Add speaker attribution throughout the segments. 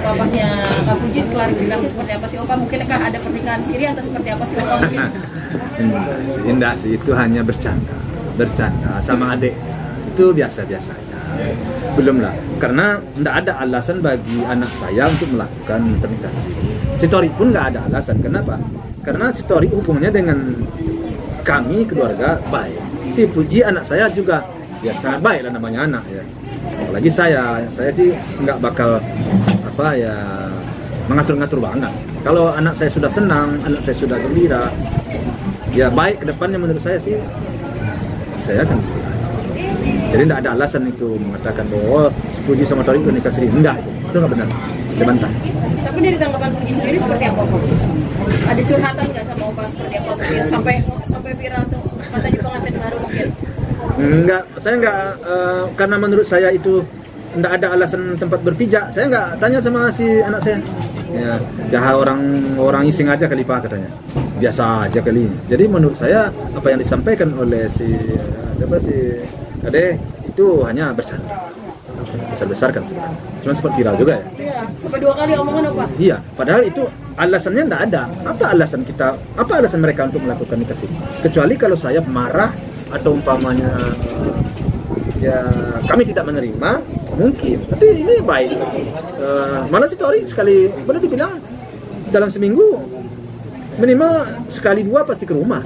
Speaker 1: papahnya Kak Puji klarifikasi seperti apa sih Opa? Mungkinkah ada pernikahan siri atau seperti apa sih Opa mungkin?
Speaker 2: Enggak sih, itu hanya bercanda sama adik, itu biasa-biasa aja. Belum lah, karena tidak ada alasan bagi anak saya untuk melakukan pernikahan siri. Si Tori pun nggak ada alasan. Kenapa? Karena si Tori hubungannya dengan kami keluarga baik. Si Puji anak saya juga ya sangat baik lah, namanya anak ya. Apalagi saya sih nggak bakal mengatur-ngatur banget. Kalau anak saya sudah senang, anak saya sudah gembira, ya baik ke depannya menurut saya sih, saya akan. Jadi tidak ada alasan itu mengatakan bahwa Puji sama Tori itu nikah siri. Enggak, itu nggak benar. Saya bantah.
Speaker 1: Tapi dari tanggapan Puji sendiri seperti apa Opa? Ada curhatan nggak sama Opa seperti apa? Mungkin sampai viral tuh katanya pengantin baru mungkin?
Speaker 2: Enggak, saya enggak, karena menurut saya itu enggak ada alasan tempat berpijak. Saya enggak tanya sama si anak saya. Ya orang iseng aja kali Pak katanya. Biasa aja kali. Jadi menurut saya apa yang disampaikan oleh si Ade itu hanya bercanda. Besar-besarkan sebenarnya. Cuma sempat viral juga ya.
Speaker 1: Iya, sampai 2 kali omongan Opa.
Speaker 2: Iya, padahal itu alasannya enggak ada. Apa alasan mereka untuk melakukan nikah siri? Kecuali kalau saya marah atau umpamanya ya kami tidak menerima, mungkin. Tapi ini baik. Malah si Tori sekali boleh dibilang dalam seminggu minimal sekali 2 pasti ke rumah.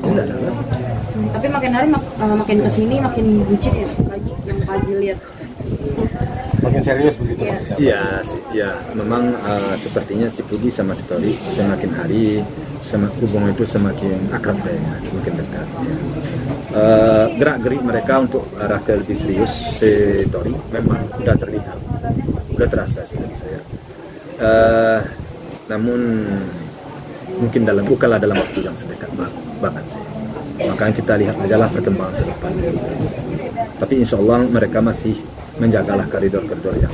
Speaker 2: Tidak ada alasan.
Speaker 1: Tapi makin hari makin kesini makin bucin ya yang Kaji lihat.
Speaker 3: Makin serius begitu maksudnya?
Speaker 2: Iya, memang sepertinya si Puji sama si Tori semakin hari hubungan itu semakin akrab ya, semakin dekat. Ya. Gerak-gerik mereka untuk arah ke lebih serius si Tori memang sudah terlihat, sudah terasa sih bagi saya. Namun mungkin bukanlah dalam waktu yang sedekat banget sih. Makanya kita lihat aja lah perkembangan ke depan. Tapi insya Allah mereka masih menjagalah koridor-koridor yang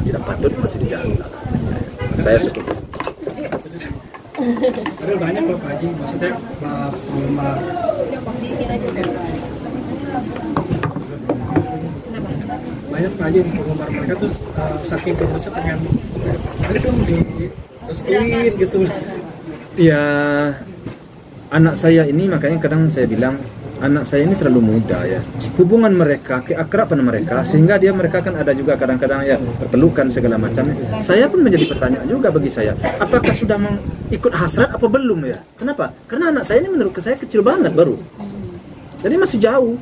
Speaker 2: tidak patut masih dijaga. Saya setuju.
Speaker 4: Ada banyak loh Pak Haji, maksudnya penggemar banyak Pak Haji penggemar mereka tuh saking bagusnya pengen ada dong direstuin gitu.
Speaker 2: Ya, anak saya ini makanya kadang saya bilang anak saya ini terlalu muda ya. Hubungan mereka, keakraban mereka sehingga mereka kan ada juga kadang-kadang ya berpelukan segala macam. Saya pun menjadi pertanyaan juga bagi saya, apakah sudah ikut hasrat apa belum ya? Kenapa? Karena anak saya ini menurut saya kecil banget baru. Jadi masih jauh.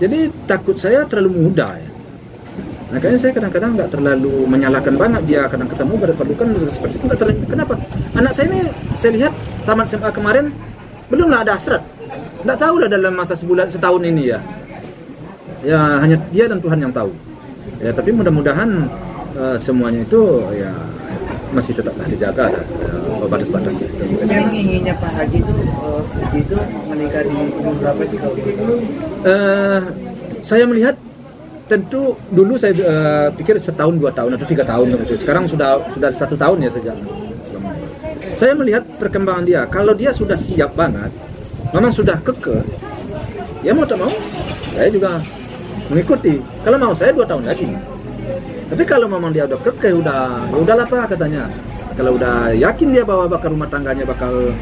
Speaker 2: Jadi takut saya terlalu muda ya. Makanya saya kadang-kadang nggak terlalu menyalahkan banget dia kadang ketemu berpelukan seperti itu. Kenapa? Anak saya ini saya lihat tamat SMA kemarin belumlah ada hasrat. Nggak tahu lah dalam masa setahun ini ya. Ya hanya dia dan Tuhan yang tahu. Ya tapi mudah-mudahan semuanya itu ya masih tetaplah dijaga batas-batasnya.
Speaker 5: Sebenarnya inginnya Pak Haji itu menikah di umur berapa sih kalau gitu?
Speaker 2: Saya melihat tentu dulu saya pikir 1 tahun 2 tahun atau 3 tahun gitu. Sekarang sudah 1 tahun ya sejak. Saya melihat perkembangan dia. Kalau dia sudah siap banget, memang sudah kekeh, ya mau tak mau, saya juga mengikuti. Kalau mau saya 2 tahun lagi. Tapi kalau memang dia udah kekeh, ya udahlah Pak katanya. Kalau udah yakin dia bahwa bakal rumah tangganya bakal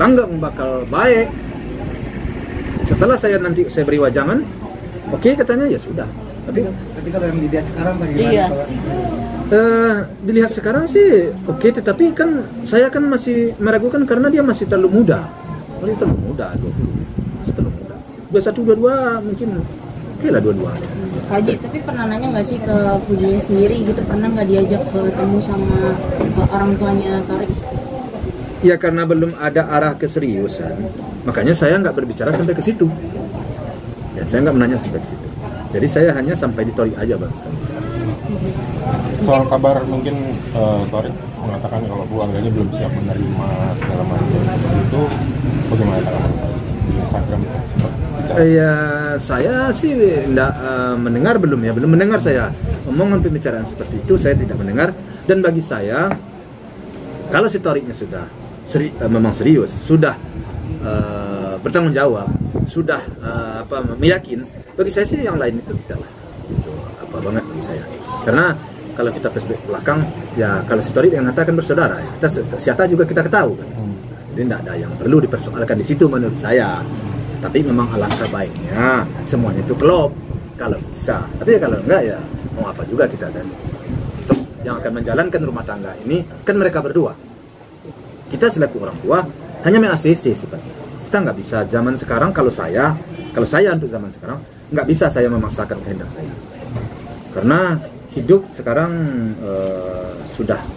Speaker 2: langgeng, bakal baik. Setelah saya beri wajangan, oke katanya ya sudah.
Speaker 5: Tapi kalau yang dilihat sekarang bagaimana?
Speaker 1: Iya.
Speaker 2: Dilihat sekarang sih oke, tetapi kan saya kan masih meragukan karena dia masih terlalu muda. Masih terlalu muda, 20. Masih terlalu muda. 21, 22 mungkin oke lah 22.
Speaker 1: Haji, tapi pernah nanya nggak sih ke Fujinya sendiri gitu, pernah nggak diajak ketemu sama orang tuanya Tarik?
Speaker 2: Ya karena belum ada arah keseriusan, makanya saya nggak berbicara sampai ke situ. Ya saya nggak menanya sampai ke situ. Jadi saya hanya sampai di Tori aja Bang.
Speaker 3: Soal kabar mungkin Tori mengatakan kalau keluarganya belum siap menerima segala macam seperti itu, bagaimana tanggapan di Instagram sempat bicara?
Speaker 2: Ya saya sih tidak mendengar belum mendengar saya omongan pembicaraan seperti itu, saya tidak mendengar. Dan bagi saya kalau si Toriknya sudah memang serius, sudah bertanggung jawab, sudah meyakin, bagi saya sih yang lain itu tidaklah lupa banget bagi saya. Karena kalau kita flashback ke belakang, ya kalau si Tori dengan Hatta kan bersaudara, ya. Kita si Hatta juga kita ketahui kan. Jadi tidak ada yang perlu dipersoalkan di situ menurut saya. Tapi memang alangkah baiknya semuanya itu klop kalau bisa. Tapi ya kalau enggak ya mau apa juga kita kan. Yang akan menjalankan rumah tangga ini kan mereka berdua. Kita selaku orang tua hanya men-ACC sifatnya. Kita nggak bisa zaman sekarang kalau saya untuk zaman sekarang nggak bisa saya memaksakan kehendak saya. Karena hidup sekarang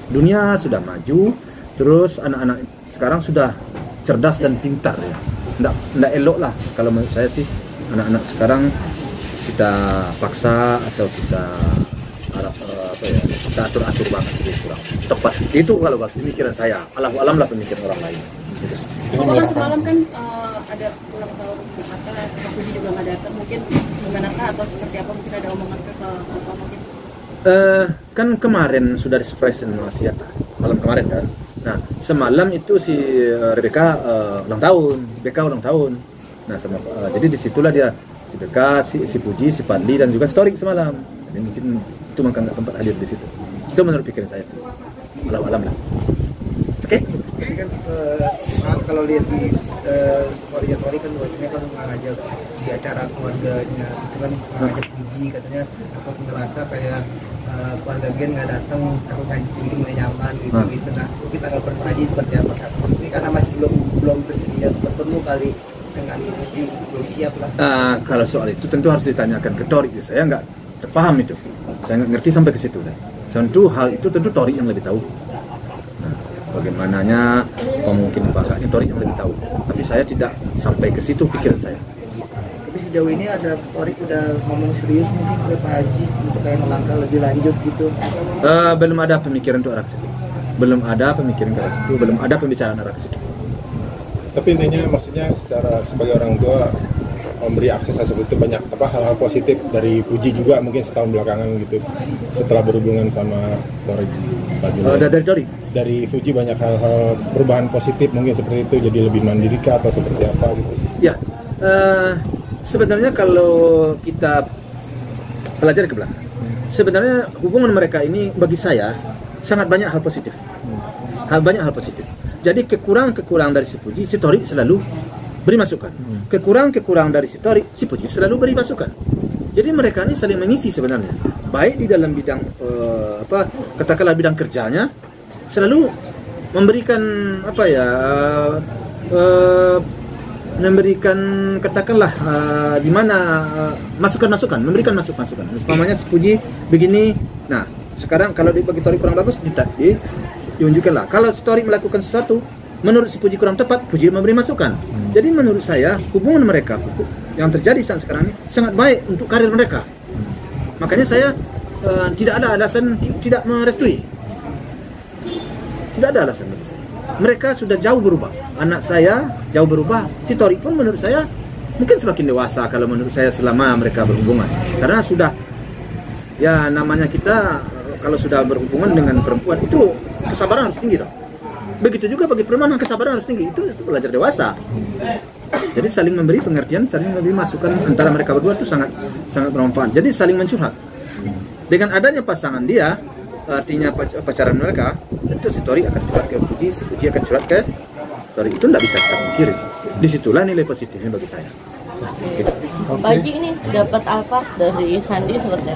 Speaker 2: dunia sudah maju, terus anak-anak sekarang sudah cerdas dan pintar ya. Nggak elok lah kalau menurut saya sih anak-anak sekarang kita paksa atau kita kita atur-atur banget sih kurang tepat. Itu kalau pemikiran saya. Allahu alam lah pemikiran orang lain. Gitu.
Speaker 1: Kan semalam kan ada ulang tahun Hatta, Pak Puji juga nggak datang. Mungkin gimana atau seperti apa? Mungkin ada omongan ke Bapak mungkin?
Speaker 2: Kan kemarin sudah di surprise sama si Hatta. Malam kemarin kan. Nah semalam itu si Rebecca ulang tahun, ulang tahun. Nah jadi disitulah dia si Rebecca, si Puji, si Fadli dan juga Storik semalam. Jadi mungkin itu maka nggak sempat hadir di situ. Itu menurut pikiran saya sih. Alam lah. Oke.
Speaker 5: Jadi kan kalau lihat di story kan biasanya kan ngajak di acara keluarganya itu kan ngajak Puji katanya aku ngerasa kayak keluarga Gen nggak datang, aku kan jadi nggak nyaman gitu. Nah kita nggak pernah Haji seperti apa kan? Ini karena masih belum bersedia bertemu kali dengan Puji, belum siap lah.
Speaker 2: Kalau soal itu tentu harus ditanyakan ke Tori. Saya nggak terpaham itu. Saya nggak ngerti sampai ke situ. Tentu hal itu tentu Tori yang lebih tahu. Nah, bagaimananya mungkin bakatnya Tori yang lebih tahu. Tapi saya tidak sampai ke situ pikiran saya.
Speaker 5: Tapi sejauh ini ada Tori udah ngomong serius mungkin ke Pak Haji untuk kayak melangkah lebih lanjut gitu.
Speaker 2: Belum ada pemikiran untuk arah ke situ. Belum ada pemikiran ke arah situ. Belum ada pembicaraan arah ke situ.
Speaker 3: Tapi intinya maksudnya sebagai orang tua memberi akses seperti itu banyak hal-hal positif dari Puji juga mungkin setahun belakangan gitu setelah berhubungan sama Tori.
Speaker 2: Dari Tori?
Speaker 3: Dari Puji banyak hal-hal perubahan positif mungkin seperti itu, jadi lebih mandiri kah atau seperti apa gitu?
Speaker 2: Ya, sebenarnya kalau kita pelajari ke belakang, sebenarnya hubungan mereka ini bagi saya sangat banyak hal positif. Banyak hal positif. Jadi kekurangan dari si Puji, si Tori selalu beri masukan. Kekurangan dari si Tori, si Puji selalu beri masukan. Jadi mereka ini saling mengisi sebenarnya. Baik di dalam bidang katakanlah bidang kerjanya, selalu memberikan memberikan katakanlah di mana masukan-masukan, memberikan masukan. Umpamanya si Puji begini. Nah, sekarang kalau bagi Tori kurang bagus diunjukkanlah. Kalau si Tori melakukan sesuatu menurut si Puji kurang tepat, Puji memberi masukan. Jadi menurut saya hubungan mereka yang terjadi saat sekarang ini sangat baik untuk karir mereka. Makanya saya tidak ada alasan tidak merestui. Tidak ada alasan bagi saya. Mereka sudah jauh berubah. Anak saya jauh berubah. Si Tori pun menurut saya mungkin semakin dewasa kalau menurut saya selama mereka berhubungan. Karena sudah ya namanya kita kalau sudah berhubungan dengan perempuan itu kesabaran harus tinggi dong. Begitu juga bagi perempuan kesabaran harus tinggi. Itu belajar dewasa. Jadi saling memberi pengertian, saling memberi masukan antara mereka berdua itu sangat bermanfaat. Jadi saling mencurhat. Dengan adanya pasangan dia, artinya pacaran mereka, tentu si Tori akan curhat ke Puji, si Puji akan curhat ke Tori. Itu tidak bisa kita pungkiri. Disitulah nilai positifnya bagi saya.
Speaker 6: Pak Haji ini dapat Alphard dari Sandi seperti apa?